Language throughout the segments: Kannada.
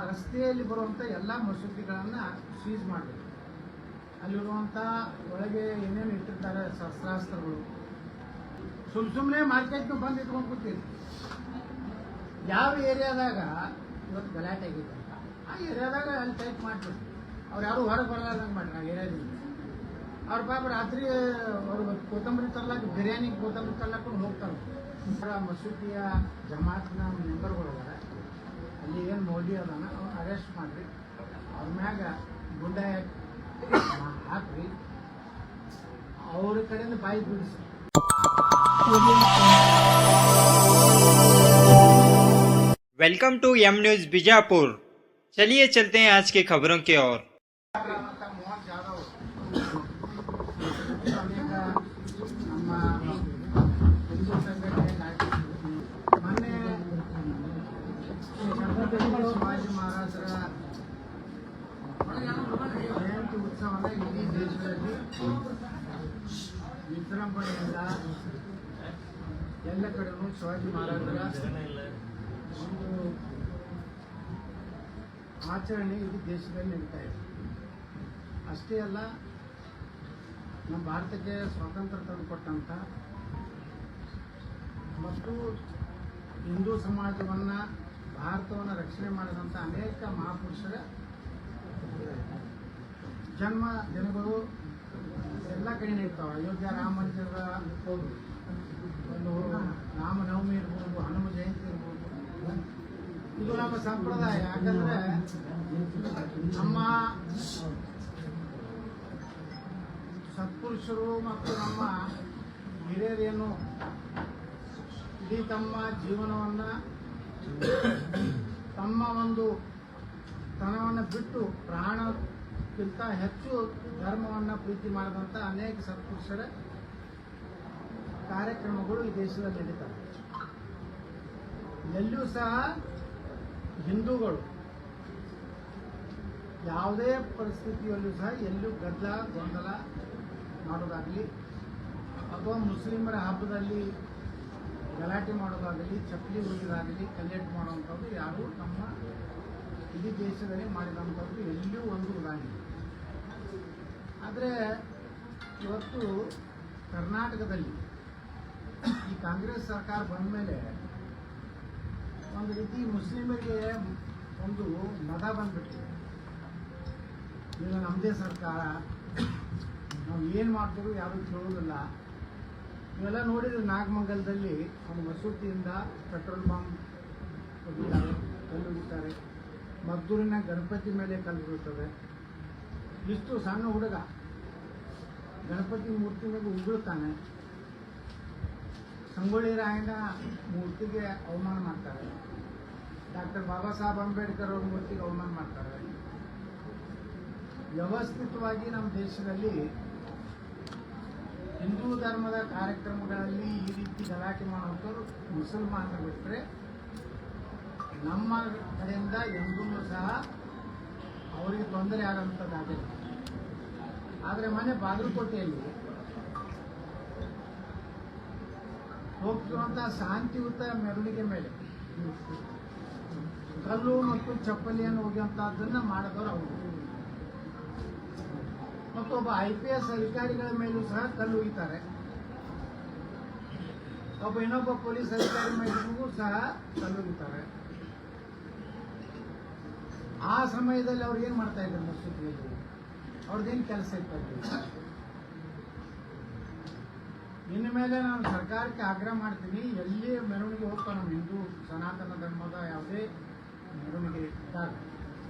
ರಸ್ತೆಯಲ್ಲಿ ಬರುವಂಥ ಎಲ್ಲ ಮಸೂತಿಗಳನ್ನು ಸೀಸ್ ಮಾಡಬೇಕು. ಅಲ್ಲಿರುವಂಥ ಒಳಗೆ ಏನೇನು ಇಟ್ಟಿರ್ತಾರೆ ಶಸ್ತ್ರಾಸ್ತ್ರಗಳು ಸುಮ್ಮನೆ ಮಾರ್ಕೆಟ್ನು ಬಂದು ಇಟ್ಕೊಂಡು ಕೂತೀರಿ. ಯಾವ ಏರಿಯಾದಾಗ ಇವತ್ತು ಗಲಾಟೆ ಆಗಿದೆ ಆ ಏರಿಯಾದಾಗ ಅಲ್ಲಿ ಟೈಪ್ ಮಾಡಿಬಿಡ್ರಿ. ಅವ್ರು ಯಾರು ಹೊರಗೆ ಬರಲಾರ್ದಂಗೆ ಮಾಡ್ರಿ ಆ ಏರಿಯಾದಿಂದ. ಅವ್ರ ಪಾಪ ರಾತ್ರಿ ಅವರು ಕೊತ್ತಂಬರಿ ತರ್ಲಾಕ ಬಿರಿಯಾನಿ ಕೊತ್ತಂಬರಿ ತರ್ಲಾಕೊಂಡು ಹೋಗ್ತಾರೆ. ಮಸೂತಿಯ ಜಮಾತ್ನ ಮೆಂಬರ್ಗಳು ಅದಾರ, ಅಲ್ಲಿ ಏನು ಮೌಲ್ಯ ಅದಾನ ಅವ್ನು ಅರೆಸ್ಟ್ ಮಾಡಿರಿ, ಅವ್ರ ಮ್ಯಾಗ ಗುಂಡ ಹಾಕ್ರಿ, ಅವ್ರ ಕಡೆಯಿಂದ ಬಾಯಿ ಬಿಡಿಸಿ. Welcome to M news Bijapur. चलिए चलते हैं आज की खबरों की ओर। ಮೋಹನ್ ಜಾಧವ್ ಅನೇಕ ನಮ್ಮ ಹಿಂದೂ ಸಂಘಟನೆ ನಾಯಕರು ಮೊನ್ನೆ ಶಿವಾಜಿ ಮಹಾರಾಜರ ಜಯಂತಿ ಉತ್ಸವನ ಇಡೀ ದೇಶದಲ್ಲಿ ವಿಜೃಂಭಣೆಯಿಂದ ಎಲ್ಲ ಕಡೆನೂ ಶಿವಾಜಿ ಮಹಾರಾಜರ ಒಂದು ಆಚರಣೆ ಇಡೀ ದೇಶದಲ್ಲಿ ನಡೀತಾ ಇದೆ. ಅಷ್ಟೇ ಅಲ್ಲ, ನಮ್ಮ ಭಾರತಕ್ಕೆ ಸ್ವಾತಂತ್ರ್ಯ ತಂದುಕೊಟ್ಟಂಥ ಮತ್ತು ಹಿಂದೂ ಸಮಾಜವನ್ನು ಭಾರತವನ್ನು ರಕ್ಷಣೆ ಮಾಡಿದಂಥ ಅನೇಕ ಮಹಾಪುರುಷರ ಜನ್ಮ ದಿನಗಳು ಎಲ್ಲ ಕಡೆ ಇರ್ತಾವೆ. ಅಯೋಧ್ಯ ರಾಮ ಮಂದಿರ ಇರ್ಬೋದು, ಒಂದು ರಾಮನವಮಿ ಇರ್ಬೋದು, ಹನುಮ ಜಯಂತಿ ಇರ್ಬೋದು. ಇದು ನಮ್ಮ ಸಂಪ್ರದಾಯ. ಯಾಕಂದರೆ ನಮ್ಮ ಸತ್ಪುರುಷರು ಮತ್ತು ನಮ್ಮ ಹಿರಿಯರೇನು ಇಡೀ ತಮ್ಮ ಜೀವನವನ್ನು ತಮ್ಮ ಒಂದು ತನವನ್ನು ಬಿಟ್ಟು ಪ್ರಾಣಕ್ಕಿಂತ ಹೆಚ್ಚು ಧರ್ಮವನ್ನು ಪ್ರೀತಿ ಮಾಡಿದಂಥ ಅನೇಕ ಸತ್ಪುರುಷರ ಕಾರ್ಯಕ್ರಮಗಳು ಈ ದೇಶದಲ್ಲಿ ನಡೀತವೆ. ಎಲ್ಲಿಯೂ ಸಹ ಹಿಂದೂಗಳು ಯಾವುದೇ ಪರಿಸ್ಥಿತಿಯಲ್ಲೂ ಸಹ ಎಲ್ಲೂ ಗದ್ದಲ ಗೊಂದಲ ಮಾಡೋದಾಗಲಿ ಅಥವಾ ಮುಸ್ಲಿಮರ ಹಬ್ಬದಲ್ಲಿ ಗಲಾಟೆ ಮಾಡೋದಾಗಲಿ, ಚಪ್ಪಲಿ ಹೊಡೆಯೋದಾಗಲಿ, ಕಲ್ಲೆಟ್ಟು ಮಾಡುವಂಥದ್ದು ಯಾರೂ ನಮ್ಮ ಇಡೀ ದೇಶದಲ್ಲಿ ಮಾಡಿದಂಥದ್ದು ಎಲ್ಲಿಯೂ ಒಂದು ಉದಾಹರಣೆ. ಆದರೆ ಇವತ್ತು ಕರ್ನಾಟಕದಲ್ಲಿ ಈ ಕಾಂಗ್ರೆಸ್ ಸರ್ಕಾರ ಬಂದ ಮೇಲೆ ಒಂದು ರೀತಿ ಮುಸ್ಲಿಮರಿಗೆ ಒಂದು ಮದ ಬಂದ್ಬಿಟ್ಟಿದೆ. ಈಗ ನಮ್ಮದೇ ಸರ್ಕಾರ, ನಾವು ಏನು ಮಾಡ್ತೀವಿ ಯಾರು ಕೇಳೋದಿಲ್ಲ. ಇವೆಲ್ಲ ನೋಡಿದ್ರೆ ನಾಗಮಂಗಲದಲ್ಲಿ ಒಂದು ಮಸೂತಿಯಿಂದ ಪೆಟ್ರೋಲ್ ಬಾಂಬ್ ಹೊಡಿತಾರೆ, ಕಲ್ಲು ಹೊಡಿತಾರೆ. ಮದ್ದೂರಿನ ಗಣಪತಿ ಮೇಲೆ ಕಲ್ಲು ಬೀಳ್ತವೆ. ಇಷ್ಟು ಸಣ್ಣ ಹುಡುಗ ಗಣಪತಿ ಮೂರ್ತಿ ಮೇಲೆ ಉಗುಳ್ತಾನೆ. ಸಂಗೊಳ್ಳಿ ರಾಯಣ್ಣ ಮೂರ್ತಿಗೆ ಅವಮಾನ ಮಾಡ್ತಾರೆ. ಡಾಕ್ಟರ್ ಬಾಬಾ ಸಾಹೇಬ್ ಅಂಬೇಡ್ಕರ್ ಅವ್ರ ಮೂರ್ತಿಗೆ ಅವಮಾನ ಮಾಡ್ತಾರೆ. ವ್ಯವಸ್ಥಿತವಾಗಿ ನಮ್ಮ ದೇಶದಲ್ಲಿ ಹಿಂದೂ ಧರ್ಮದ ಕಾರ್ಯಕ್ರಮಗಳಲ್ಲಿ ಈ ರೀತಿ ಗಲಾಟೆ ಮಾಡುವಂಥವ್ರು ಮುಸಲ್ಮಾನರು ಬಿಟ್ಟರೆ ನಮ್ಮ ಕಡೆಯಿಂದ ಎಂದೂ ಸಹ ಅವರಿಗೆ ತೊಂದರೆ ಆಗೋಂಥದ್ದಾಗಿಲ್ಲ. ಆದರೆ ಮನೆ ಬಾಗಲಕೋಟೆಯಲ್ಲಿ ಹೋಗ್ತಿರುವಂಥ ಶಾಂತಿಯುತ ಮೆರವಣಿಗೆ ಮೇಲೆ ಕಲ್ಲು ಮತ್ತು ಚಪ್ಪಲಿಯನ್ನು ಹೋಗುವಂಥದ್ದನ್ನು ಮಾಡಿದವರು ಅವರು. ಮತ್ತೊಬ್ಬ IPS ಅಧಿಕಾರಿಗಳ ಮೇಲೂ ಸಹ ಕಲ್ಲು ಒಯ್ತಾರೆ. ಇನ್ನೊಬ್ಬ ಪೊಲೀಸ್ ಅಧಿಕಾರಿ ಮೇಲೂ ಸಹ ಕಲ್ಲು ಒಯ್ತಾರೆ. ಆ ಸಮಯದಲ್ಲಿ ಅವ್ರು ಏನು ಮಾಡ್ತಾ ಇದ್ದಾರೆ? ಮಸೂತಿಯಲ್ಲಿ ಅವ್ರದ್ದೇನು ಕೆಲಸ ಇರ್ತದೆ? ಇನ್ನು ಮೇಲೆ ನಾನು ಸರ್ಕಾರಕ್ಕೆ ಆಗ್ರಹ ಮಾಡ್ತೀನಿ, ಎಲ್ಲಿ ಮೆರವಣಿಗೆ ಹೋಗ್ತಾವೆ ನಮ್ಮ ಹಿಂದೂ ಸನಾತನ ಧರ್ಮದ ಯಾವುದೇ ಮೆರವಣಿಗೆ ಇದ್ದಾಗ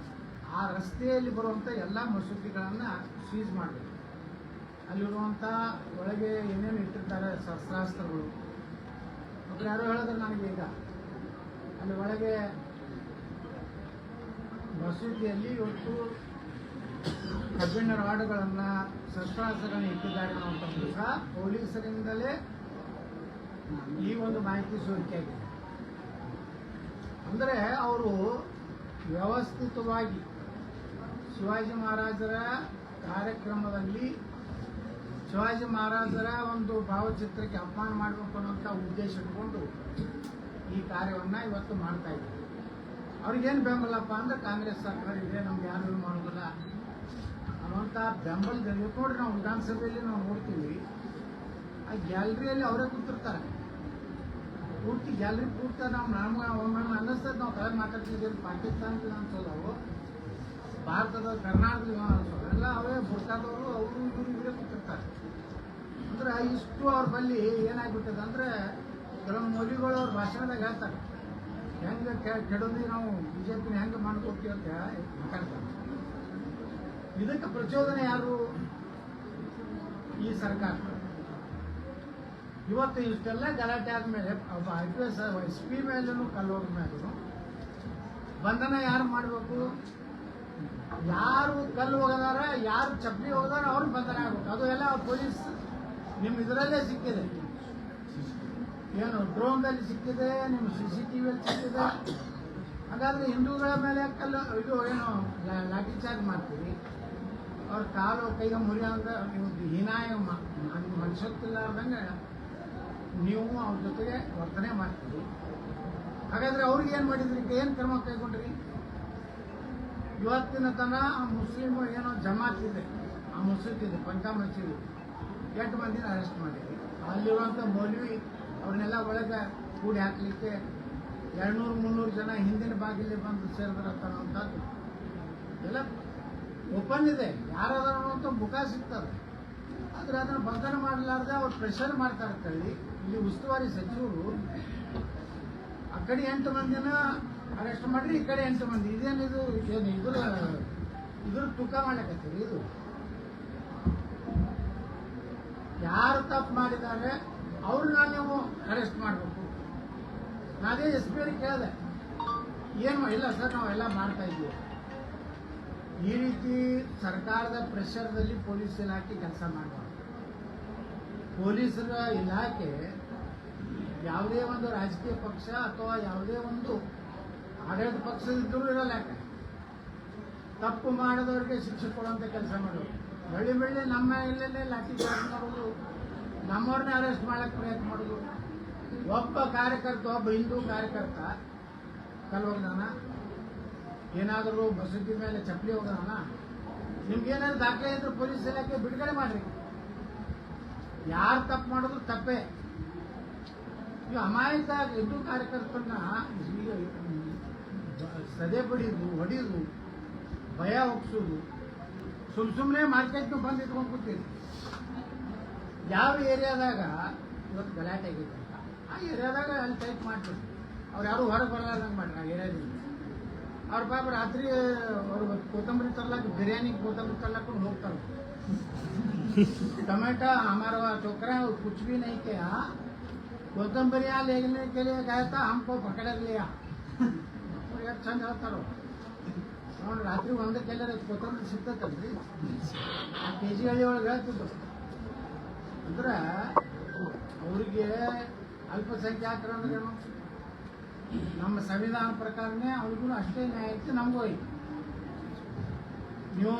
ಆ ರಸ್ತೆಯಲ್ಲಿ ಬರುವಂಥ ಎಲ್ಲ ಮಸೂತಿಗಳನ್ನು ಸೀಸ್ ಮಾಡಬೇಕು. ಅಲ್ಲಿರುವಂಥ ಒಳಗೆ ಏನೇನು ಇಟ್ಟಿರ್ತಾರೆ ಶಸ್ತ್ರಾಸ್ತ್ರಗಳು. ಒಬ್ರು ಯಾರೋ ಹೇಳಿದ್ರೆ ನನಗೆ, ಈಗ ಅಲ್ಲಿ ಒಳಗೆ ಮಸೂತಿಯಲ್ಲಿ ಇವತ್ತು ಕಬ್ಬಿಣ ರಾಡುಗಳನ್ನು, ಶಸ್ತ್ರಾಸ್ತ್ರಗಳನ್ನು ಇಟ್ಟಿದ್ದಾರೆ ಅನ್ನುವಂಥದ್ದು ಸಹ ಪೊಲೀಸರಿಂದಲೇ ಈ ಒಂದು ಮಾಹಿತಿ ಸೋರಿಕೆಯಾಗಿದೆ. ಅಂದರೆ ಅವರು ವ್ಯವಸ್ಥಿತವಾಗಿ ಶಿವಾಜಿ ಮಹಾರಾಜರ ಕಾರ್ಯಕ್ರಮದಲ್ಲಿ ಶಿವಾಜಿ ಮಹಾರಾಜರ ಒಂದು ಭಾವಚಿತ್ರಕ್ಕೆ ಅಪಮಾನ ಮಾಡಬೇಕು ಅನ್ನೋಂಥ ಉದ್ದೇಶ ಇಟ್ಕೊಂಡು ಈ ಕಾರ್ಯವನ್ನು ಇವತ್ತು ಮಾಡ್ತಾ ಇದ್ದಾರೆ. ಅವ್ರಿಗೇನು ಬೆಂಬಲಪ್ಪ ಅಂದ್ರೆ ಕಾಂಗ್ರೆಸ್ ಸರ್ಕಾರ ಇದೆ, ನಮ್ಗೆ ಯಾರು ಮಾಡೋದಿಲ್ಲ ಅನ್ನುವಂಥ ಬೆಂಬಲದಲ್ಲಿ ನೋಡ್ರಿ. ನಾವು ವಿಧಾನಸಭೆಯಲ್ಲಿ ನಾವು ನೋಡ್ತೀವಿ, ಆ ಗ್ಯಾಲರಿಯಲ್ಲಿ ಅವರೇ ಕೂತಿರ್ತಾರೆ, ಪೂರ್ತಿ ಗ್ಯಾಲರಿ ಪೂರ್ತಿ. ನಮ್ಗೆ ಒಮ್ಮೊಮ್ಮೆ ಅನ್ನಿಸ್ತದೆ, ನಾವು ಕಳೆದ ಮಾತಾಡ್ತಿದ್ದೀವಿ ಪಾಕಿಸ್ತಾನದ ವಿಧಾನಸೌಧವು ಭಾರತದ ಕರ್ನಾಟಕದ ವಿಧಾನಸೌಧ ಎಲ್ಲ ಅವೇ ಬುರ್ಕಾದವರು ಅವರು ಇವರು ಇವರೇ ಕೂತಿರ್ತಾರೆ. ಅಂದ್ರೆ ಇಷ್ಟು ಅವ್ರ ಬಲ್ಲಿ ಏನಾಗ್ಬಿಟ್ಟದೆ ಅಂದ್ರೆ ಕೆಲವೊಂದು ಮೌಲ್ಯಗಳು ಅವ್ರ ಭಾಷಣದಾಗ ಹೇಳ್ತಾರೆ, ಹೆಂಗೆ ಕೆಡೋದು ನಾವು ಬಿಜೆಪಿನ ಹೆಂಗೆ ಮಾಡ್ಕೊಡ್ತೀವಿ ಅಂತ ಮಾತಾಡ್ತಾರೆ. ಇದಕ್ಕೆ ಪ್ರಚೋದನೆ ಯಾರು? ಈ ಸರ್ಕಾರ. ಇವತ್ತು ಇಷ್ಟೆಲ್ಲ ಗಲಾಟೆ ಆದ್ಮೇಲೆ ಒಬ್ಬ IPS SP ಮೇಲೂ ಕಲ್ಲೋದ್ರ ಮೇಲೂ ಬಂಧನ ಯಾರು ಮಾಡಬೇಕು? ಯಾರು ಕಲ್ಲು ಹೋಗದಾರ, ಯಾರು ಚಪ್ಪಲಿ ಹೋಗದಾರ ಅವ್ರಿಗೆ ಬಂಧನ ಆಗ್ಬೇಕು. ಅದು ಎಲ್ಲ ಪೊಲೀಸ್ ನಿಮ್ಮ ಇದರಲ್ಲೇ ಸಿಕ್ಕಿದೆ, ಏನು ಡ್ರೋನ್ದಲ್ಲಿ ಸಿಕ್ಕಿದೆ, ನಿಮ್ಮ CCTVಯಲ್ಲಿ ಸಿಕ್ಕಿದೆ. ಹಾಗಾದ್ರೆ ಹಿಂದೂಗಳ ಮೇಲೆ ಕಲ್ಲು ಇದು ಏನು ಲಾಠಿ ಚಾರ್ಜ್ ಮಾಡ್ತೀರಿ, ಅವ್ರ ಕಾಲು ಕೈಗೆ ಮುರಿಯೋಂಗ ನೀವು ಹೀನಾಯ ಮನುಷ್ಯತ್ತಿಲ್ಲಾರ್ದಂಗೆ ನೀವು ಅವ್ರ ಜೊತೆಗೆ ವರ್ತನೆ ಮಾಡ್ತೀರಿ. ಹಾಗಾದ್ರೆ ಅವ್ರಿಗೆ ಏನು ಮಾಡಿದ್ರಿ? ಏನು ಕ್ರಮ ಕೈಗೊಂಡ್ರಿ? ಇವತ್ತಿನ ತನಕ ಆ ಮುಸ್ಲಿಮ್ ಏನೋ ಜಮಾತ್ ಇದೆ, ಆ ಮಸೂದ್ ಇದೆ, ಪಂಚಾ ಮಸೀದ್, 8 ಮಂದಿನ ಅರೆಸ್ಟ್ ಮಾಡಿದ್ರಿ. ಅಲ್ಲಿರುವಂಥ ಮೌಲ್ವಿ ಅವ್ರನ್ನೆಲ್ಲ ಒಳಗೆ ಕೂಡಿ ಹಾಕಲಿಕ್ಕೆ 200-300 ಜನ ಹಿಂದಿನ ಬಾಗಿಲೇ ಬಂದು ಸೇರಿದ್ರಂತದ್ದು ಎಲ್ಲ ಓಪನ್ ಇದೆ. ಯಾರಾದ್ರೂ ಅಂತ ಮುಖ ಸಿಗ್ತದೆ. ಆದರೆ ಅದನ್ನು ಬಂಧನ ಮಾಡಲಾರ್ದೆ ಅವ್ರು ಪ್ರೆಷರ್ ಮಾಡ್ತಾರೆ ಅಂತೇಳಿ ಇಲ್ಲಿ ಉಸ್ತುವಾರಿ ಸಚಿವರು ಆ ಕಡೆ 8 ಮಂದಿನ ಅರೆಸ್ಟ್ ಮಾಡ್ರಿ, ಈ ಕಡೆ 8 ಮಂದಿ. ಇದೇನಿದು? ಏನು ಇದ್ರ ತೂಕ ಮಾಡ್ಲಿಕ್ಕತ್ತೀರಿ? ಇದು ಯಾರು ತಪ್ಪು ಮಾಡಿದ್ದಾರೆ ಅವ್ರನ್ನ ನೀವು ಅರೆಸ್ಟ್ ಮಾಡಬೇಕು. ನಾನೇ SP ಅವ್ರಿಗೆ ಕೇಳಿದೆ, ಏನು ಇಲ್ಲ ಸರ್ ನಾವೆಲ್ಲ ಮಾಡ್ತಾ ಇದ್ದೀವಿ. ಈ ರೀತಿ ಸರ್ಕಾರದ ಪ್ರೆಷರ್ದಲ್ಲಿ ಪೊಲೀಸ್ ಇಲಾಖೆ ಕೆಲಸ ಮಾಡಬಾರ್ದು. ಪೊಲೀಸರ ಇಲಾಖೆ ಯಾವುದೇ ಒಂದು ರಾಜಕೀಯ ಪಕ್ಷ ಅಥವಾ ಯಾವುದೇ ಒಂದು ಆಡಳಿತ ಪಕ್ಷದಿದ್ದರೂ ಇರಲ್ಲ. ಯಾಕೆ ತಪ್ಪು ಮಾಡಿದವರಿಗೆ ಶಿಕ್ಷೆ ಕೊಡುವಂಥ ಕೆಲಸ ಮಾಡೋದು, ಬೆಳ್ಳಿ ನಮ್ಮ ಇಲ್ಲೇ ಲಾಠಿ ಚಾರ್ಜ್ ಮಾಡೋದು, ನಮ್ಮವ್ರನ್ನೇ ಅರೆಸ್ಟ್ ಮಾಡಕ್ಕೆ ಪ್ರಯತ್ನ ಮಾಡೋದು. ಒಬ್ಬ ಕಾರ್ಯಕರ್ತ, ಒಬ್ಬ ಹಿಂದೂ ಕಾರ್ಯಕರ್ತ ಕಲ್ಲು ಹೋಗ್ದಾನ, ಏನಾದರೂ ಮಸೂದಿ ಮೇಲೆ ಚಪ್ಪಲಿ ಹೋಗೋಣ, ನಿಮ್ಗೇನಾದ್ರು ದಾಖಲೆ ಇದ್ರೆ ಪೊಲೀಸ್ ಇಲಾಖೆ ಬಿಡುಗಡೆ ಮಾಡ್ರಿ. ಯಾರು ತಪ್ಪು ಮಾಡಿದ್ರು ತಪ್ಪೇ. ಈಗ ಅಮಾಯಕ ಹಿಂದೂ ಕಾರ್ಯಕರ್ತರನ್ನ ಸದೆ ಬಡಿದು, ಹೊಡಿದು, ಭಯ ಒಪ್ಸೋದು, ಸುಮ್ಮನೆ ಮಾರ್ಕೆಟ್ಗೆ ಬಂದು ಇಟ್ಕೊಂಡು ಕೂತೀರಿ. ಯಾವ ಏರಿಯಾದಾಗ ಇವತ್ತು ಗಲಾಟೆ ಆಗಿದೆ ಅಂತ ಆ ಏರಿಯಾದಾಗ ಅಲ್ಲಿ ಟೈಪ್ ಮಾಡ್ತೀವಿ. ಅವ್ರು ಯಾರು ಹೊರಗೆ ಬರಲಾರ್ದಂಗೆ ಮಾಡ್ರಿ ಆ ಏರಿಯಾದಿಂದ. ಅವ್ರ ಪಾಪ ರಾತ್ರಿ ಅವ್ರು ಕೊತ್ತಂಬರಿ ತರ್ಲಾಕ, ಬಿರಿಯಾನಿ ಕೊತ್ತಂಬರಿ ತರ್ಲಾಕೊಂಡು ಹೋಗ್ತಾರೆ. टमाटा हमारा छोकरा कुछ भी नहीं किया, कोतंबरिया लेने के लिए गया था, हमको पकड़ लिया. ಎಷ್ಟು ಚಂದ ಹೇಳ್ತಾರೋ ನೋಡಿ. ರಾತ್ರಿ ಒಂದಕ್ಕೆಲ್ಲರ ಕೊತ್ತಂಬರಿ ಸಿಗ್ತೈತಲ್ರಿ, ಆ KG ಹಳ್ಳಿ ಒಳಗೆ ಹೇಳ್ತಿದ್ದು. ಅಂದ್ರೆ ಅವರಿಗೆ ಅಲ್ಪಸಂಖ್ಯಾತರ ಅಂದ್ರೇನು? ನಮ್ಮ ಸಂವಿಧಾನ ಪ್ರಕಾರನೇ ಅವ್ರಿಗೂ ಅಷ್ಟೇ ನ್ಯಾಯ ಐತಿ, ನಮಗೂ ಐತಿ. ನೀವು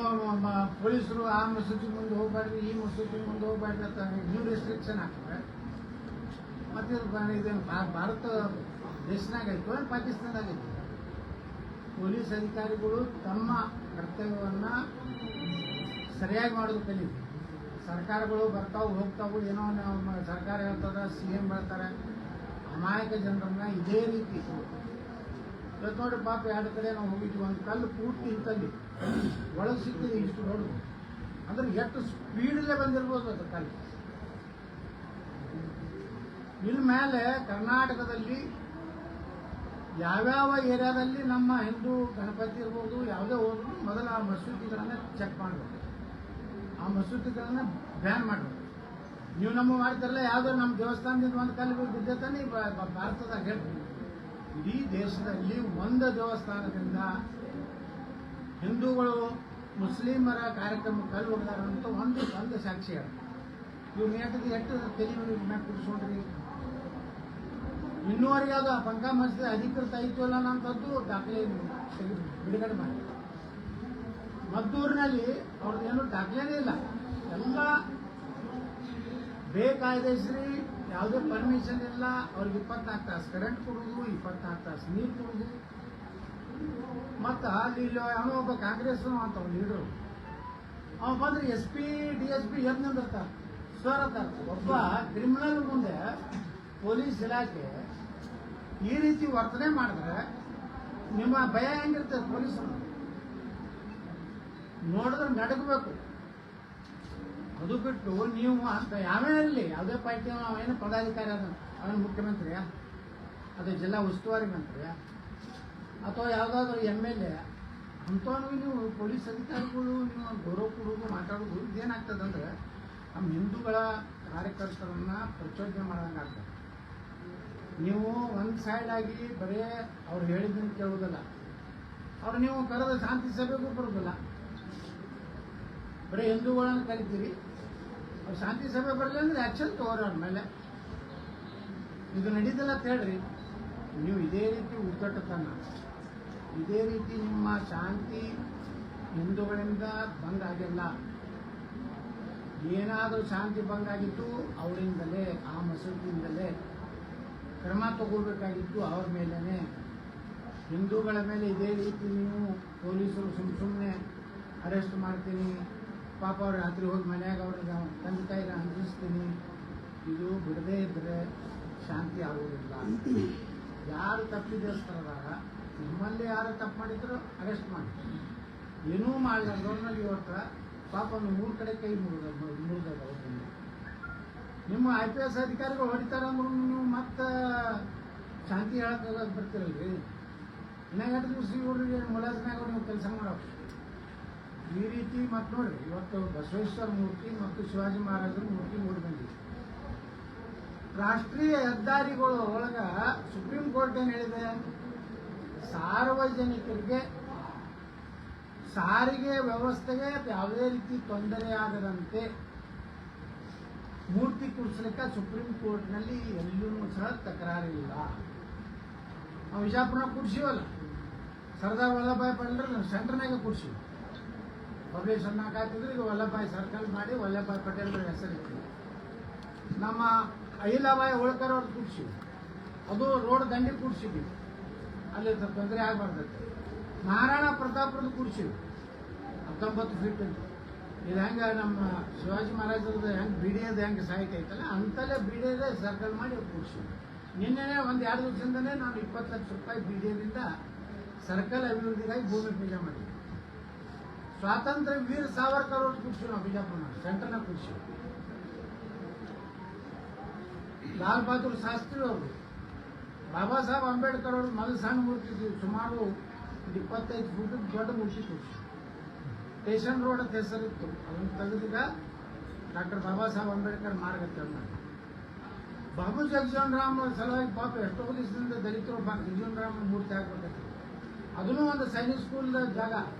ಪೊಲೀಸರು ಆ ಮಸೂದಿ ಮುಂದೆ ಹೋಗ್ಬೇಡ್ರಿ, ಈ ಮಸೂದಿ ಮುಂದೆ ಹೋಗ್ಬೇಡ್ರಿ ಅಂತ ನೀವು ರೆಸ್ಟ್ರಿಕ್ಷನ್ ಹಾಕ್ತಾರೆ. ಮತ್ತೆ ಇದೇನು ಭಾರತ ದೇಶನಾಗ ಐತೋ ಪಾಕಿಸ್ತಾನದಾಗ ಐತಿ? ಪೊಲೀಸ್ ಅಧಿಕಾರಿಗಳು ತಮ್ಮ ಕರ್ತವ್ಯವನ್ನು ಸರಿಯಾಗಿ ಮಾಡೋದು ಕಲೀಲಿ. ಸರ್ಕಾರಗಳು ಬರ್ತಾವು ಹೋಗ್ತಾವು, ಏನೋ ಸರ್ಕಾರ ಹೇಳ್ತದ, CM ಹೇಳ್ತಾರೆ, ಅಮಾಯಕ ಜನರನ್ನ ಇದೇ ರೀತಿ. ಇವತ್ತು ನೋಡಿ ಪಾಪ 2 ಕಡೆ ನಾವು ಹೋಗಿದ್ವಿ, ಒಂದು ಕಲ್ಲು ಪೂರ್ತಿ ಇಂತಲ್ಲಿ ಒಳಗೆ ಸಿಕ್ಕಿದೆ, ಇಷ್ಟು ನೋಡುದು ಅಂದ್ರೆ ಎಷ್ಟು ಸ್ಪೀಡಲ್ಲೇ ಬಂದಿರ್ಬೋದು ಅದು ಕಲ್ಲು. ಇನ್ ಮೇಲೆ ಕರ್ನಾಟಕದಲ್ಲಿ ಯಾವ್ಯಾವ ಏರಿಯಾದಲ್ಲಿ ನಮ್ಮ ಹಿಂದೂ ಗಣಪತಿ ಇರ್ಬೋದು, ಯಾವುದೇ ಹೋದ್ರು ಮೊದಲ ಆ ಮಸೂದಿಗಳನ್ನ ಚೆಕ್ ಮಾಡಬೇಕು, ಆ ಮಸೂದಿಗಳನ್ನ ಬ್ಯಾನ್ ಮಾಡಬೇಕು. ನೀವು ನಮ್ಮ ಮಾಡ್ತಾರಲ್ಲ, ಯಾವುದೋ ನಮ್ಮ ದೇವಸ್ಥಾನದಿಂದ ಒಂದು ಕಲ್ಲು ಬಿದ್ದತಾನೆ ಭಾರತದಾಗ ಹೇಳ್ತೀವಿ. ಇಡೀ ದೇಶದಲ್ಲಿ ಒಂದು ದೇವಸ್ಥಾನದಿಂದ ಹಿಂದೂಗಳು ಮುಸ್ಲಿಮರ ಕಾರ್ಯಕ್ರಮ ಕಲ್ಲು ಹೋಗ್ದಾರಂತ ಒಂದು ಸಾಕ್ಷಿ ಹೇಳಿ. ಇವ್ರು ಎಷ್ಟು ತಲೆ ಮ್ಯಾಗ ಕುಡಿಸ್ಕೊಂಡ್ರಿ. ಇನ್ನೂವರೆಗೆ ಅದು ಆ ಪಂಕಾ ಮಸೀದಿ ಅಧಿಕೃತ ಐತು ಇಲ್ಲ ಅನ್ನೋಂಥದ್ದು ದಾಖಲೆ ಬಿಡುಗಡೆ ಮಾಡಿ. ಮದ್ದೂರಿನಲ್ಲಿ ಅವ್ರದ್ದೇನು ದಾಖಲೆನೇ ಇಲ್ಲ, ಎಲ್ಲ ಬೇಕಾಯ್ದೆಸ್ರಿ, ಯಾವುದೇ ಪರ್ಮಿಷನ್ ಇಲ್ಲ. ಅವ್ರಿಗೆ 24 ತಾಸು ಕರೆಂಟ್ ಕೊಡೋದು, 24 ತಾಸು ನೀರು ಕೊಡೋದು, ಮತ್ತು ಅಲ್ಲಿ ಅವನು ಒಬ್ಬ ಕಾಂಗ್ರೆಸ್ ಅಂತ ಅವ್ನು ಲೀಡರು, ಅವ ಬಂದ್ರೆ SP DSP ಎದ್ದು ನಿಂದಿರ್ತಾರೆ ಸರ್ ಅಂತಾರೆ. ಒಬ್ಬ ಕ್ರಿಮಿನಲ್ ಮುಂದೆ ಪೊಲೀಸ್ ಇಲಾಖೆ ಈ ರೀತಿ ವರ್ತನೆ ಮಾಡಿದ್ರೆ ನಿಮ್ಮ ಭಯ ಹೆಂಗಿರ್ತದೆ? ಪೊಲೀಸರು ನೋಡಿದ್ರೆ ನಡಗಬೇಕು. ಅದು ಬಿಟ್ಟು ನೀವು ಅಂತ ಯಾವೇ ಇರಲಿ, ಯಾವುದೇ ಪಾರ್ಟಿ ಅವೇನು ಪದಾಧಿಕಾರಿ ಅದ, ಅವನು ಮುಖ್ಯಮಂತ್ರಿಯ, ಅದು ಜಿಲ್ಲಾ ಉಸ್ತುವಾರಿ ಮಂತ್ರಿಯ, ಅಥವಾ ಯಾವುದಾದ್ರೂ MLA ಅಂಥವ್ನಿಗೆ ನೀವು ಪೊಲೀಸ್ ಅಧಿಕಾರಿಗಳು ನೀವು ಗೌರವ ಕೊಡೋದು ಮಾತಾಡೋದು ಇದೇನಾಗ್ತದಂದ್ರೆ ನಮ್ಮ ಹಿಂದೂಗಳ ಕಾರ್ಯಕರ್ತರನ್ನ ಪ್ರಚೋದನೆ ಮಾಡೋಂಗೆ ಆಗ್ತದೆ. ನೀವು ಒಂದು ಸೈಡ್ ಆಗಿ ಬರೀ ಅವ್ರು ಹೇಳಿದ್ದನ್ನು ಕೇಳೋದಲ್ಲ, ಅವ್ರು ನೀವು ಕರೆದ ಶಾಂತಿ ಸಭೆಗೂ ಬರೋದಿಲ್ಲ, ಬರೀ ಹಿಂದೂಗಳನ್ನು ಕರಿತೀರಿ. ಅವ್ರು ಶಾಂತಿ ಸಭೆ ಬರಲಿ ಅಂದ್ರೆ ಆ್ಯಕ್ಷನ್ ತಗೋರಿ ಅವ್ರ ಮೇಲೆ. ಇದು ನಡೀತಲ್ಲ ಅಂತ ಹೇಳ್ರಿ. ನೀವು ಇದೇ ರೀತಿ ಉದ್ದಟತನ, ಇದೇ ರೀತಿ ನಿಮ್ಮ ಶಾಂತಿ ಹಿಂದೂಗಳಿಂದ ಭಂಗ ಆಗಿಲ್ಲ. ಏನಾದರೂ ಶಾಂತಿ ಭಂಗ ಆಗಿತ್ತು ಅವರಿಂದಲೇ, ಆ ಮಸೂದಿಯಿಂದಲೇ ಕ್ರಮ ತಗೋಬೇಕಾಗಿತ್ತು ಅವ್ರ ಮೇಲೇ. ಹಿಂದೂಗಳ ಮೇಲೆ ಇದೇ ರೀತಿ ನೀವು ಪೊಲೀಸರು ಸುಮ್ಮನೆ ಅರೆಸ್ಟ್ ಮಾಡ್ತೀನಿ, ಪಾಪ ಅವ್ರು ರಾತ್ರಿ ಹೋಗಿ ಮನ್ಯಾಗ ಅವ್ರಿಗೆ ತಂದೆ ತಾಯಿಗೆ ಅಂಜಿಸ್ತೀನಿ, ಇದು ಬಿಡದೇ ಇದ್ದರೆ ಶಾಂತಿ ಆಗುವುದಿಲ್ಲ. ಯಾರು ತಪ್ಪಿದಸ್ತಾರ, ನಿಮ್ಮಲ್ಲಿ ಯಾರು ತಪ್ಪು ಮಾಡಿದ್ರು ಅರೆಸ್ಟ್ ಮಾಡಿ, ಏನೂ ಮಾಡಲಾರ್ದವ್ರನ್ನ ಇವತ್ತು ಪಾಪ ಒಂದು 3 ಕಡೆ ಕೈ ಮುರಿದದ. ನಿಮ್ಮ IPS ಅಧಿಕಾರಿಗಳು ಹೊಡಿತಾರಂದ್ರು ನೀವು ಮತ್ತೆ ಶಾಂತಿ ಹೇಳಕ್ಕಾಗ ಬರ್ತಿರಲ್ರಿ. ಇನ್ನೆರಡು ದಿವಸ ಇವ್ರಿಗೆ ಮುಲಾಜಿನಾಗ ನೀವು ಕೆಲಸ ಮಾಡೋದು ಈ ರೀತಿ. ಮತ್ತೆ ನೋಡ್ರಿ, ಇವತ್ತು ಬಸವೇಶ್ವರ ಮೂರ್ತಿ ಮತ್ತು ಶಿವಾಜಿ ಮಹಾರಾಜರ ಮೂರ್ತಿ ನೋಡಿ ಬಂದಿದೆ. ರಾಷ್ಟ್ರೀಯ ಹೆದ್ದಾರಿಗಳು ಒಳಗ ಸುಪ್ರೀಂ ಕೋರ್ಟ್ ಏನು ಹೇಳಿದೆ? ಸಾರ್ವಜನಿಕರಿಗೆ ಸಾರಿಗೆ ವ್ಯವಸ್ಥೆಗೆ ಯಾವುದೇ ರೀತಿ ತೊಂದರೆ ಆಗದಂತೆ ಮೂರ್ತಿ ಕೂಡಿಸ್ಲಿಕ್ಕೆ ಸುಪ್ರೀಂ ಕೋರ್ಟ್ನಲ್ಲಿ ಎಲ್ಲೂ ಸಹ ತಕರಾರಿಲ್ಲ. ನಾವು ವಿಜಾಪುರನಾಗ ಕೂಡಿಸಿವಲ್ಲ, ಸರ್ದಾರ್ ವಲ್ಲಭಭಾಯಿ ಪಟೇಲ್ ಸೆಂಟರ್ನಾಗ ಕೂಡಿಸಿವಿ. ಪಬ್ಲಿಷನ್ ಹಾಕಿದ್ರೆ ಈಗ ವಲ್ಲಭಭಾಯಿ ಸರ್ಕಲ್ ಮಾಡಿ ವಲ್ಲಭಭಾಯಿ ಪಟೇಲ್ ಹೆಸರಿತ್ತು. ನಮ್ಮ ಅಹಿಲಾಬಾಯಿ ಹೋಳ್ಕರ್ ಅವ್ರು ಕೂಡಿಸಿವಿ, ಅದು ರೋಡ್ ದಂಡಿ ಕೂಡಿಸಿದ್ವಿ, ಅಲ್ಲಿ ತೊಂದರೆ ಆಗಬಾರ್ದೈತೆ. ಮಹಾರಾಣಾ ಪ್ರತಾಪ್ರದ್ದು ಕೂಡಿಸಿವಿ 19 ಫೀಟ್ ಅಂತ. ಇದು ಹೆಂಗೆ ನಮ್ಮ ಶಿವಾಜಿ ಮಹಾರಾಜರದ್ದು ಹೆಂಗೆ ಬಿಡಿಯೋದು ಹೆಂಗೆ ಸೈಟ್ ಐತಲ್ಲ ಅಂತಲೇ ಬಿಡಿಯೋದೇ ಸರ್ಕಲ್ ಮಾಡಿ ಕೂಡಿಸಿವಿ. ನಿನ್ನೆ ಒಂದು 2 ದಿವಸದಿಂದನೇ ನಾನು 20 ಲಕ್ಷ ರೂಪಾಯಿ ಬಿಡಿಯೋದ್ರಿಂದ ಸರ್ಕಲ್ ಅಭಿವೃದ್ಧಿಗಾಗಿ ಭೂಮಿ ಪೂಜೆ ಮಾಡಿದ್ವಿ. ಸ್ವಾತಂತ್ರ್ಯ ವೀರ ಸಾವರ್ಕರ್ ಅವ್ರು ಕೂಡಿಸಿವಿ, ನಾವು ಬಿಜಾಪುರ ಸೆಂಟರ್ನಾಗ ಕೂಡಿಸಿವಿ. ಲಾಲ್ ಬಹದ್ದೂರ್ ಶಾಸ್ತ್ರಿ ಅವರು, ಬಾಬಾ ಸಾಹೇಬ್ ಅಂಬೇಡ್ಕರ್ ಅವರು ಮೊದಲು ಸಣ್ಣ ಮೂರ್ತಿ ಇದ್ವಿ, ಸುಮಾರು 25 ಫೂಟ್ ದೊಡ್ಡ ಮೂರ್ತಿ ಕೂಡಿಸಿ. ಸ್ಟೇಷನ್ ರೋಡ್ ಅಂತ ಹೆಸರಿತ್ತು, ಅದನ್ನು ತೆಗೆದೀಗ ಡಾಕ್ಟರ್ ಬಾಬಾ ಸಾಹೇಬ್ ಅಂಬೇಡ್ಕರ್ ಮಾರ್ಗ ಮಾಡಿ. ಬಾಬು ಜಗಜೀವನ್ ರಾಮ್ ಸಲುವಾಗಿ ಪಾಪ ಎಷ್ಟೋ ದಿವಸದಿಂದ ದಲಿತರು ಜಗಜೀವನ್ ರಾಮ್ ಮೂರ್ತಿ ಹಾಕ್ಬೇಕಾಗ್ತದೆ. ಅದನ್ನು ಒಂದು ಸೈನಿಕ್ ಸ್ಕೂಲ್ ಜಾಗ,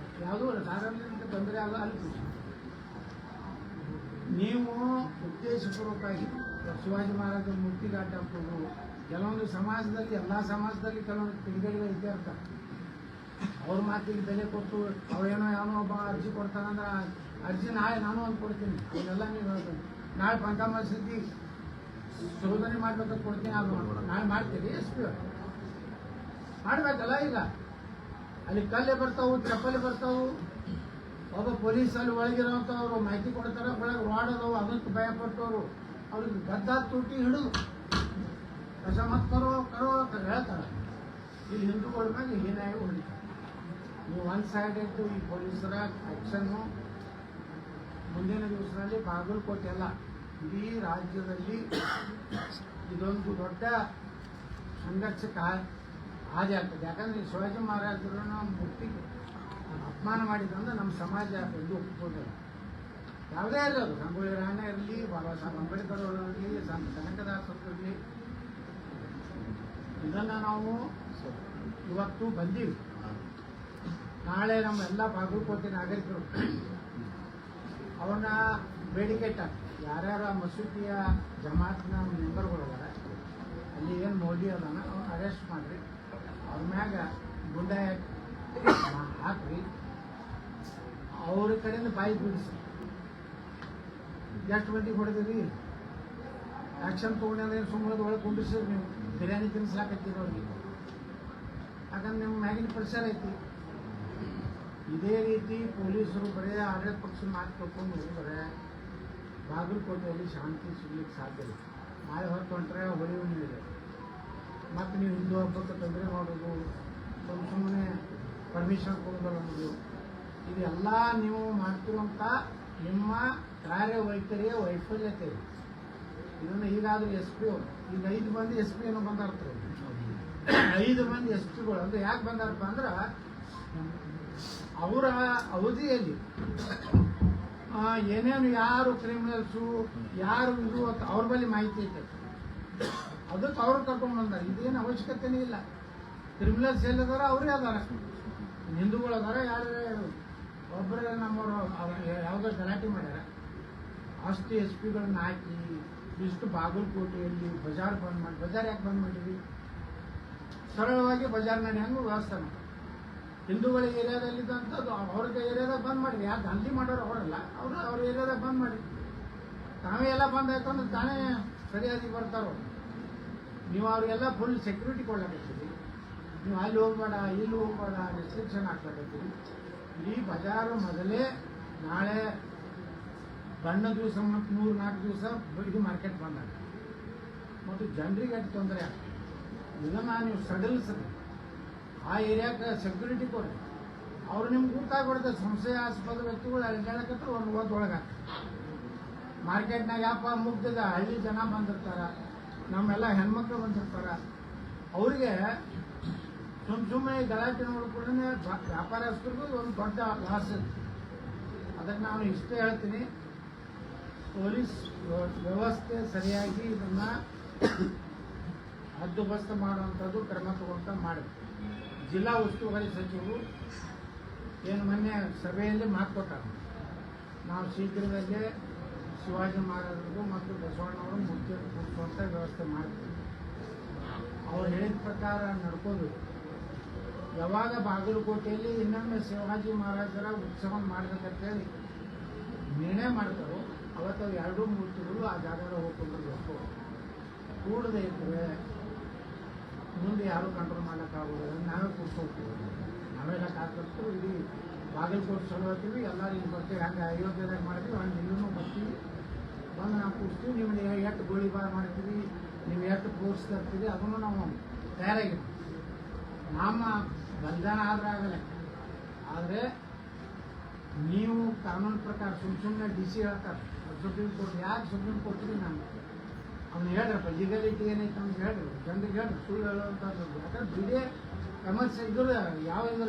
ಯಾವುದೂ ಸಾರ್ವಜನಿಕ ತೊಂದರೆ ಆಗಲ್ಲ, ಅಲ್ಲಿ ಕೂಡಿಸಿ. ನೀವು ಉದ್ದೇಶಪೂರ್ವಕವಾಗಿ ಶಿವಾಜಿ ಮಹಾರಾಜರ ಮೂರ್ತಿಗೆ ಅಡ್ಡ ಹಾಕೋದು, ಕೆಲವೊಂದು ಸಮಾಜದಲ್ಲಿ, ಎಲ್ಲ ಸಮಾಜದಲ್ಲಿ ಕೆಲವೊಂದು ಕಿಡಿಗೇಡಿಗಳು ಇದ್ದೇ ಇರ್ತಾರೆ. ಅವ್ರ ಮಾತಿಗೆ ಬೆಲೆ ಕೊಟ್ಟು ಅವೇನೋ ಯಾವನೋ ಒಬ್ಬ ಅರ್ಜಿ ಕೊಡ್ತಾನಂದ್ರೆ ಅರ್ಜಿ ನಾಳೆ ನಾನು ಒಂದು ಕೊಡ್ತೀನಿ, ಅವನ್ನೆಲ್ಲ ನೀವು ಹೇಳ್ತೀನಿ. ನಾಳೆ ಪಂಚಾಮೃತ ಸಿದ್ಧಿ ಶೋಧನೆ ಮಾಡ್ಬೇಕಂತ ಕೊಡ್ತೀನಿ, ಅದು ನಾಳೆ ಮಾಡ್ತೀರಿ. SP ಮಾಡ್ಬೇಕಲ್ಲ. ಈಗ ಅಲ್ಲಿ ಕಲ್ಲೇ ಬರ್ತಾವು, ಚಪ್ಪಲಿ ಬರ್ತಾವು. ಒಬ್ಬ ಪೊಲೀಸಲ್ಲಿ ಒಳಗಿರೋಂಥವ್ರು ಮಾಹಿತಿ ಕೊಡ್ತಾರೆ, ಒಳಗೆ ರಾಡ್ ಅದಾವು, ಅದಕ್ಕೆ ಭಯ ಪಟ್ಟವರು ಅವ್ರಿಗೆ ಗದ್ದಾ ತೂಟಿ ಹಿಡಿದು ಕಸ ಮತ್ ಕರೋ ಅಂತ ಹೇಳ್ತಾರೆ. ಇಲ್ಲಿ ಹಿಂದೂಗಳ ಮೇಲೆ ಹೀನಾಗಿ ಹೊಡಿತಾರೆ. ನೀವು ಒಂದು ಸೈಡ್ ಇದ್ದು ಈ ಪೊಲೀಸರ ಆ್ಯಕ್ಷನ್ನು ಮುಂದಿನ ದಿವಸದಲ್ಲಿ ಬಾಗಲಕೋಟೆ ಅಲ್ಲ, ಇಡೀ ರಾಜ್ಯದಲ್ಲಿ ಇದೊಂದು ದೊಡ್ಡ ಸಂಘರ್ಷಕ್ಕೆ ಹಾದಿ ಆಗ್ತದೆ. ಯಾಕಂದ್ರೆ ಶಿವಾಜಿ ಮಹಾರಾಜರನ್ನ ಮೂರ್ತಿಗೆ ಅಪಮಾನ ಮಾಡಿದ್ರಂದ್ರೆ ನಮ್ಮ ಸಮಾಜ ಎಂದು ಒಪ್ಪಿಕೊಳ್ಳಲ್ಲ. ಯಾವುದೇ ಇರಲಿ, ಸಂಗೊಳ್ಳಿ ರಾಯಣ್ಣ ಇರಲಿ, ಬಾಬಾ ಸಾಹೇಬ್ ಅಂಬೇಡ್ಕರ್ ಅವರು ಇರಲಿ, ಕನಕದಾಸರು ಇರಲಿ, ಇದನ್ನು ನಾವು ಇವತ್ತು ಬಂದೀವಿ. ನಾಳೆ ನಮ್ಮ ಎಲ್ಲ ಬಾಗಲಕೋಟೆ ನಾಗರಿಕರು ಅವನ್ನ ಬೇಡಿಕೆ ಇಟ್ಟಾರೆ. ಯಾರ್ಯಾರು ಆ ಮಸೂತಿಯ ಜಮಾತ್ನ ಮೆಂಬರ್ಗಳು ಅದಾರ, ಅಲ್ಲಿ ಏನು ಮೋದಿ ಅದಾನ ಅವ್ನು ಅರೆಸ್ಟ್ ಮಾಡಿರಿ, ಅವ್ರ ಮ್ಯಾಗ ಗುಂಡ ಹಾಕ್ರಿ, ಅವ್ರ ಕಡೆಯಿಂದ ಬಾಯಿ ಬಿಡಿಸಿ. ಎಷ್ಟು ಮಂದಿಗೆ ಹೊಡೆದಿರಿ, ಆ್ಯಕ್ಷನ್ ತೊಗೊಂಡ್ರೆ ಸುಮ್ಮನೆ ಒಳಗೆ ಕುಂಡಿಸಿರಿ. ನೀವು ಬಿರಿಯಾನಿ ತಿನ್ನಿಸ್ಲಾಕತ್ತೀರಿ ಅವ್ರಿಗೆ. ಯಾಕಂದ್ರೆ ನಿಮ್ಮ ಮ್ಯಾಗಿನ ಪ್ರೆಷರ್ ಐತಿ. ಇದೇ ರೀತಿ ಪೊಲೀಸರು ಬರೇ ಆಡಳಿತ ಪಕ್ಷ ಮಾತು ತಗೊಂಡು ಬರೇ ಬಾಗಲಕೋಟೆಯಲ್ಲಿ ಶಾಂತಿ ಸಿಗ್ಲಿಕ್ಕೆ ಸಾಧ್ಯ ಇಲ್ಲ. ನಾಳೆ ಹೊತ್ತು ಹೊಂಟ್ರೆ ಹೊಳಿ ಹುಣ್ಣಿಮೆ ಇದೆ, ಮತ್ತು ನೀವು ಹಿಂದೂ ಹಬ್ಬಕ್ಕೆ ತೊಂದರೆ ಮಾಡೋದು, ಸುಮ್ಮನೆ ಪರ್ಮಿಷನ್ ಕೊಡೋದು ಅನ್ನೋದು, ಇದೆಲ್ಲ ನೀವು ಮಾಡ್ತಿರುವಂಥ ನಿಮ್ಮ ಕಾರ್ಯವೈಖರಿಯ ವೈಫಲ್ಯತೆ ಇದೆ. ಇದನ್ನು ಈಗಾದರೂ ಎಸ್ ಪಿ ಅವರು ಈಗ 5 ಮಂದಿ ಎಸ್ ಪಿ ಏನೋ ಬಂದಾರ್ತಾರೆ. 5 ಮಂದಿ ಎಸ್ ಪಿಗಳು ಅಂದ್ರೆ ಯಾಕೆ ಬಂದಾರಪ್ಪ ಅಂದ್ರೆ ಅವರ ಅವಧಿಯಲ್ಲಿ ಏನೇನು ಯಾರು ಕ್ರಿಮಿನಲ್ಸು ಯಾರು ಇದು ಅಂತ ಅವ್ರ ಬಳಿ ಮಾಹಿತಿ ಐತೆ, ಅದಕ್ಕೆ ಅವ್ರು ಕರ್ಕೊಂಡು ಬಂದಾರೆ. ಇದೇನು ಅವಶ್ಯಕತೆನೇ ಇಲ್ಲ. ಕ್ರಿಮಿನಲ್ಸ್ ಎಲ್ಲಿದಾರ ಅವರೇ ಅದಾರ, ಹಿಂದೂಗಳು ಅದಾರ, ಯಾರು ಒಬ್ಬರೇ ನಮ್ಮವರು ಯಾವುದೋ ಗಲಾಟೆ ಮಾಡ್ಯಾರ. ಅಷ್ಟು ಎಸ್ ಪಿಗಳನ್ನ ಹಾಕಿ ಇಷ್ಟು ಬಾಗಲಕೋಟೆಯಲ್ಲಿ ಬಜಾರ್ ಬಂದ್ ಮಾಡಿ, ಬಜಾರ್ ಯಾಕೆ ಬಂದ್ ಮಾಡಿದ್ವಿ? ಸರಳವಾಗಿ ಬಜಾರ್ ನಡಿ ಹಂಗೆ ವ್ಯವಸ್ಥೆ ಮಾಡಿ ಹಿಂದೂಗಳ ಏರಿಯಾದಲ್ಲಿದ್ದಂಥದ್ದು ಅವ್ರ ಏರಿಯಾದಾಗ ಬಂದ್ ಮಾಡಿರಿ. ಯಾಕೆ ದಂಧೆ ಮಾಡೋರು ಅವರಲ್ಲ, ಅವ್ರ ಏರಿಯಾದಾಗ ಬಂದ್ ಮಾಡಿ. ತಾವೇ ಎಲ್ಲ ಬಂದ್ ಆಯ್ತು ಅಂದ್ರೆ ತಾನೇ ಸರಿಯಾಗಿ ಬರ್ತಾರೋ. ನೀವು ಅವ್ರಿಗೆಲ್ಲ ಫುಲ್ ಸೆಕ್ಯೂರಿಟಿ ಕೊಡ್ಲಾಕತ್ತೀರಿ. ನೀವು ಅಲ್ಲಿ ಹೋಗ್ಬೇಡ ಇಲ್ಲಿ ಹೋಗ್ಬೇಡ ರೆಸ್ಟ್ರಿಕ್ಷನ್ ಹಾಕ್ಲಾಕತ್ತೀರಿ. ಇಡೀ ಬಜಾರು ಮೊದಲೇ ನಾಳೆ ಬಣ್ಣ ದಿವಸ ಮತ್ತು 3-4 ದಿವಸ ಇದು ಮಾರ್ಕೆಟ್ ಬಂದಾಗ ಮತ್ತು ಜನರಿಗೆ ಅಷ್ಟು ತೊಂದರೆ ಆಗ್ತದೆ. ಇದನ್ನು ನೀವು ಸಡಿಲಿಸ್ರಿ, ಆ ಏರಿಯಾಕ್ಕೆ ಸೆಕ್ಯೂರಿಟಿ ಕೊಡ್ರಿ. ಅವ್ರು ನಿಮ್ಗೆ ಗೊತ್ತಾಗ್ಬಿಡುತ್ತೆ ಸಂಶಯಾಸ್ಪದ ವ್ಯಕ್ತಿಗಳು ಅಡ್ಡಾಡಕತ್ತ ಒಂದು ಒಳಗೆ ಮಾರ್ಕೆಟ್ನಾಗ ಯಾಪ ಮುಗ್ದದ ಹಳ್ಳಿ ಜನ ಬಂದಿರ್ತಾರ, ನಮ್ಮೆಲ್ಲ ಹೆಣ್ಮಕ್ಳು ಬಂದಿರ್ತಾರ. ಅವರಿಗೆ ಸುಮ್ಮನೆ ಗಲಾಟೆ ನೋಡ್ಕೊಂಡೇ ವ್ಯಾಪಾರಸ್ಥರಿಗೂ ಒಂದು ದೊಡ್ಡ ಲಾಸ್ ಇದೆ. ಅದಕ್ಕೆ ನಾನು ಇಷ್ಟೇ ಹೇಳ್ತೀನಿ, ಪೊಲೀಸ್ ವ್ಯವಸ್ಥೆ ಸರಿಯಾಗಿ ಇದನ್ನು ಹದ್ದುಬಸ್ತು ಮಾಡುವಂಥದ್ದು ಕ್ರಮ ತಗೊಂತ ಮಾಡಬೇಕು. ಜಿಲ್ಲಾ ಉಸ್ತುವಾರಿ ಸಚಿವರು ಏನು ಮೊನ್ನೆ ಸಭೆಯಲ್ಲಿ ಮಾತು ಕೊಟ್ಟಾರೆ, ನಾವು ಶೀಘ್ರದಲ್ಲೇ ಶಿವಾಜಿ ಮಹಾರಾಜರಿಗೂ ಮತ್ತು ಬಸವಣ್ಣವರು ಮುಖ್ಯ ಕೂರಿಸುವಂಥ ವ್ಯವಸ್ಥೆ ಮಾಡ್ತೀವಿ. ಅವ್ರು ಹೇಳಿದ ಪ್ರಕಾರ ನಡ್ಕೋಬೇಕು. ಯಾವಾಗ ಬಾಗಲಕೋಟೆಯಲ್ಲಿ ಇನ್ನೊಮ್ಮೆ ಶಿವಾಜಿ ಮಹಾರಾಜರ ಉತ್ಸವ ಮಾಡಬೇಕಂತೇಳಿ ನಿರ್ಣಯ ಮಾಡ್ತಾರೋ ಅವತ್ತು 2 ಮೂರ್ತಿಗಳು ಆ ಜಾಗದ ಹೋಗ್ಕೊಂಡಿರ್ಬೇಕು. ಕೂಡದೇ ಇದ್ದರೆ ಮುಂದೆ ಯಾರೂ ಕಂಟ್ರೋಲ್ ಮಾಡೋಕ್ಕಾಗೋದಿಲ್ಲ. ನಾವೇ ಕೂರ್ಸ್ಕೊಳ್ತೀವಿ, ನಾವೆಲ್ಲ ಕಾರ್ಯಕರ್ತರು ಇಡೀ ಬಾಗಲಕೋಟೆ ಚಲೋ ಹೋಗ್ತೀವಿ, ಎಲ್ಲರೂ ಇಲ್ಲಿ ಬರ್ತೀವಿ. ಹಂಗೆ ಅಯೋಧ್ಯೆದಾಗ ಮಾಡ್ತೀವಿ, ಹಂಗೆ ಇಲ್ಲೂ ಬರ್ತೀವಿ. ಬಂದು ನಾವು ಕೂರಿಸ್ತೀವಿ. ನೀವು ಎಷ್ಟು ಗೋಳಿಬಾರ್ ಮಾಡ್ತೀವಿ, ನೀವು ಎಷ್ಟು ಫೋರ್ಸ್ ತರ್ತೀವಿ, ಅದನ್ನು ನಾವು ತಯಾರಾಗಿರ್ತೀವಿ. ನಮ್ಮ ಬಲಿದಾನ ಆದ್ರೆ ಆಗಲ್ಲ. ಆದರೆ ನೀವು ಕಾನೂನು ಪ್ರಕಾರ ಸುಮ್ಮನೆ DC ಹೇಳ್ತಾರೆ, ಸುಪ್ರೀಂ ಕೋರ್ಟ್ ಯಾಕೆ ಸುಪ್ರೀಂ ಕೋರ್ಟ್ಗೆ ನಾನು ಅವ್ನು ಹೇಳ್ರಪ್ಪ ಲೀಗಲಿಟಿ ಏನೈತೆ ಅಂತ ಹೇಳ್ರಿ, ಜನರಿಗೆ ಹೇಳ್ರಿ, ಸುಳ್ಳು ಹೇಳುವಂಥದ್ದು. ಯಾಕಂದ್ರೆ ಬಿಡಿ ಕಮರ್ಷಿಯಲ್ ಇದ್ರು ಯಾವ ಇದ್ರು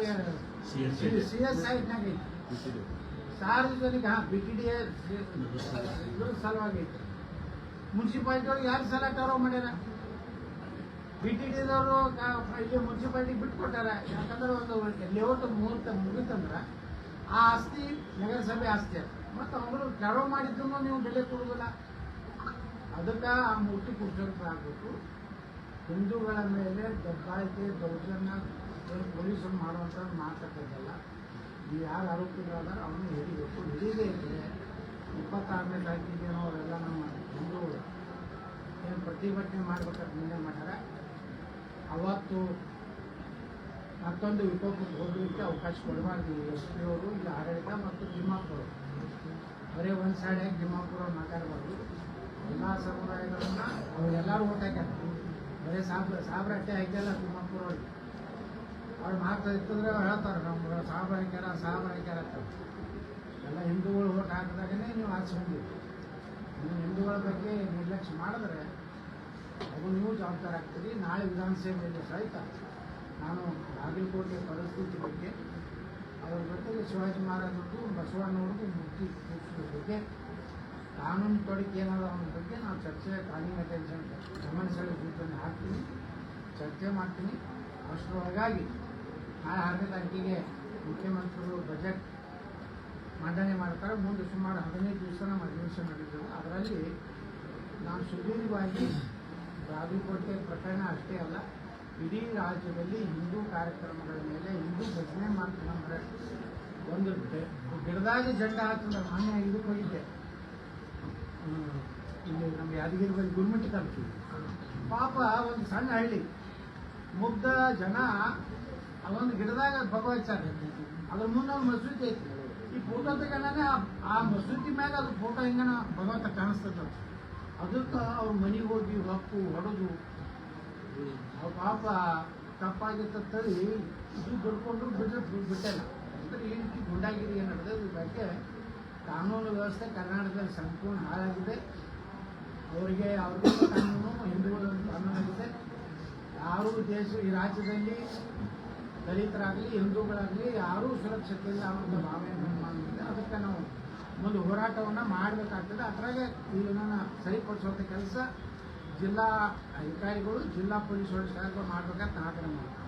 CS ಸೈಟ್ನಾಗ ಐತಿ ಸಾರ್ವಜನಿಕ BTD ಇದ್ರ ಸಲುವಾಗಿ ಐತಿ. ಮುನ್ಸಿಪಾಲ್ಟಿ ಅವ್ರಿಗೆ ಯಾರು ಸೆಲೆಕ್ಟ್ ಮಾಡ್ಯಾರ? BTDದವರು ಇಲ್ಲಿ ಮುನ್ಸಿಪಾಲ್ಟಿ ಬಿಟ್ಕೊಟ್ಟಾರ. ಯಾಕಂದ್ರೆ ಒಂದು ಲೇಔಟ್ ಮುಹೂರ್ತ ಮುಗಿತಂದ್ರೆ ಆ ಆಸ್ತಿ ನಗರಸಭೆ ಆಸ್ತಿ ಅದು, ಮತ್ತು ಅವರು ತೆರವು ಮಾಡಿದ್ದನ್ನು ನೀವು ಬೆಲೆ ಕೊಡುವುದಿಲ್ಲ. ಅದಕ್ಕೆ ಆ ಮೂರ್ತಿ ಕುರ್ಸೋಕೆ ಆಗಬೇಕು. ಹಿಂದೂಗಳ ಮೇಲೆ ದಬ್ಬಾಳಿಕೆ ದೌರ್ಜನ್ಯ ಪೊಲೀಸರು ಮಾಡುವಂಥದ್ದು ಮಾತಕ್ಕದ್ದಲ್ಲ. ನೀವು ಯಾರು ಆರೋಪಿಗಳಾದಾರ ಅವನು ಹಿಡಿಬೇಕು. ಹಿಡಿದೇ ಇದ್ದರೆ 26ನೇ ತಾರೀಕಿಗೇನೋ ಅವರೆಲ್ಲ ನಮ್ಮ ಹಿಂದೂಗಳು ಏನು ಪ್ರತಿಭಟನೆ ಮಾಡ್ಬೇಕಂತ ನಿರ್ಣಯ ಮಾಡ್ಯಾರ. ಅವತ್ತು ಮತ್ತೊಂದು ವಿಕೋಪಕ್ಕೆ ಹೋಗಲಿಕ್ಕೆ ಅವಕಾಶ ಕೊಡಬಾರ್ದು. SP ಅವರು ಇಲ್ಲ ಆಡಳಿತ ಮತ್ತು ತಿಮ್ಮಾಪುರ ಬರೀ ಒಂದು ಸೈಡಾಗಿ ತಿಮ್ಮಾಪುರ ಮಾತಾಡಬಾರ್ದು. ಎಲ್ಲ ಸಮುದಾಯಗಳನ್ನ ಅವರೆಲ್ಲರೂ ಓಟ್ ಹಾಕ್ಯಾರ. ಬರೀ ಸಾಬ್ರ ಅಟ್ಟೆ ಹಾಕ್ಯಲ್ಲ ತಿಮ್ಮಾಪುರ ಅವ್ರಿಗೆ. ಅವ್ರು ಮಾತಾಡ್ತಿದ್ರೆ ಹೇಳ್ತಾರೆ ನಮ್ಮ ಸಾಬ್ರ ಹಾಕ್ಯಾರ ಅಂತ. ಎಲ್ಲ ಹಿಂದೂಗಳು ಓಟ್ ಹಾಕಿದಾಗನೇ ನೀವು ಆರಿಸ್ಕೊಂಡಿರಿ. ನೀವು ಹಿಂದೂಗಳ ಬಗ್ಗೆ ನಿರ್ಲಕ್ಷ್ಯ ಮಾಡಿದ್ರೆ ಅದು ನೀವು ಜವಾಬ್ದಾರಿ ಆಗ್ತೀರಿ. ನಾಳೆ ವಿಧಾನಸಭೆಯಲ್ಲಿ ಸಹಿತ ನಾನು ಬಾಗಲಕೋಟೆ ಪರಿಸ್ಥಿತಿ ಬಗ್ಗೆ ಅದರ ಜೊತೆಗೆ ಶಿವಾಜಿ ಮಹಾರಾಜರದ್ದು ಬಸವಣ್ಣವ್ರದ್ದು ಮುಕ್ತಿ ಕೂರಿಸೋದ್ರ ಬಗ್ಗೆ ಕಾನೂನು ತೊಡಕೆ ಏನಾದ ಅನ್ನೋ ಬಗ್ಗೆ ನಾವು ಚರ್ಚೆ ಕಾನೂನು ಅಟೆನ್ಷನ್ ಗಮನ ಸೆಳೆಯುವುದನ್ನು ಹಾಕ್ತೀನಿ, ಚರ್ಚೆ ಮಾಡ್ತೀನಿ. ಅಷ್ಟರೊಳಗಾಗಿ ನಾಳೆ 6ನೇ ತಾರೀಕಿಗೆ ಮುಖ್ಯಮಂತ್ರಿಗಳು ಬಜೆಟ್ ಮಂಡನೆ ಮಾಡ್ತಾರೆ. ಮುಂದೆ ಸುಮಾರು 15 ದಿವಸ ನಮ್ಮ ಅಧಿವೇಶನ ನಡೆದಿದೆ. ಅದರಲ್ಲಿ ನಾನು ಸುದೀರ್ಘವಾಗಿ ಬಾಗಲಕೋಟೆ ಪ್ರಕರಣ ಅಷ್ಟೇ ಅಲ್ಲ, ಇಡೀ ರಾಜ್ಯದಲ್ಲಿ ಹಿಂದೂ ಕಾರ್ಯಕ್ರಮಗಳ ಮೇಲೆ ಹಿಂದೂ ಭಜನೆ ಮಾಡ್ತೀನಂದ್ರೆ ಒಂದು ಗಿಡದಾಗ ಜಂಡ ಹಾಕಿದ್ರೆ ಮೊನ್ನೆ ಇದಕ್ಕೆ ಹೋಗಿದ್ದೆ, ಇಲ್ಲಿ ನಮ್ಮ ಯಾದಗಿರಿ ಬಳಿ ಗುರುಮಟ್ಟಿ ತಲುಪ್ತೀವಿ. ಪಾಪ ಒಂದು ಸಣ್ಣ ಹಳ್ಳಿ, ಮುಗ್ಧ ಜನ ಅದೊಂದು ಗಿಡದಾಗ ಭಗವ ಹಚ್ಚಾರ, ಅದ್ರ ಮುಂದೆ ಒಂದು ಮಸೂತಿ ಐತಿ. ಈ ಫೋಟೋ ತಗೊಂಡಾನೆ ಆ ಮಸೂತಿ ಮ್ಯಾಗ ಅದು ಫೋಟೋ ಹಿಂಗನ ಭಗವಂತ ಕಾಣಿಸ್ತದ. ಅದಕ್ಕೆ ಅವ್ರ ಮನೆಗೆ ಹೋಗಿ ಹೊಡೆದು ಅವ್ರ ಪಾಪ ತಪ್ಪಾಗಿತ್ತಂತೇಳಿ ಇದು ದುಡ್ಕೊಂಡು ಬಿಟ್ಟಲ್ಲ. ಅಂದ್ರೆ ಈ ರೀತಿ ಗುಂಡಾಗಿರಿ ಏನು ನಡೆದ ಇದ್ರ ಬಗ್ಗೆ ಕಾನೂನು ವ್ಯವಸ್ಥೆ ಕರ್ನಾಟಕದಲ್ಲಿ ಸಂಪೂರ್ಣ ಹಾಳಾಗಿದೆ. ಅವರಿಗೆ ಅವ್ರಿಗೆ ಕಾನೂನು, ಹಿಂದೂಗಳಿಗೆ ಕಾನೂನಾಗಿದೆ. ಯಾರೂ ಈ ರಾಜ್ಯದಲ್ಲಿ ದಲಿತರಾಗಲಿ ಹಿಂದೂಗಳಾಗಲಿ ಯಾರೂ ಸುರಕ್ಷತೆಯಿಂದ ಅವರ ಭಾವನೆಯನ್ನು ಮಾಡಿದೆ. ಅದಕ್ಕೆ ನಾವು ಒಂದು ಹೋರಾಟವನ್ನು ಮಾಡಬೇಕಾಗ್ತದೆ. ಅದರಾಗೆ ಇದನ್ನು ಸರಿಪಡಿಸುವಂಥ ಕೆಲಸ ಜಿಲ್ಲಾ ಅಧಿಕಾರಿಗಳು, ಜಿಲ್ಲಾ ಪೊಲೀಸ್ ವರಿಷ್ಠರು ಮಾಡಬೇಕಂತ ಆಗ್ರಹ ಮಾಡ್ತಾರೆ.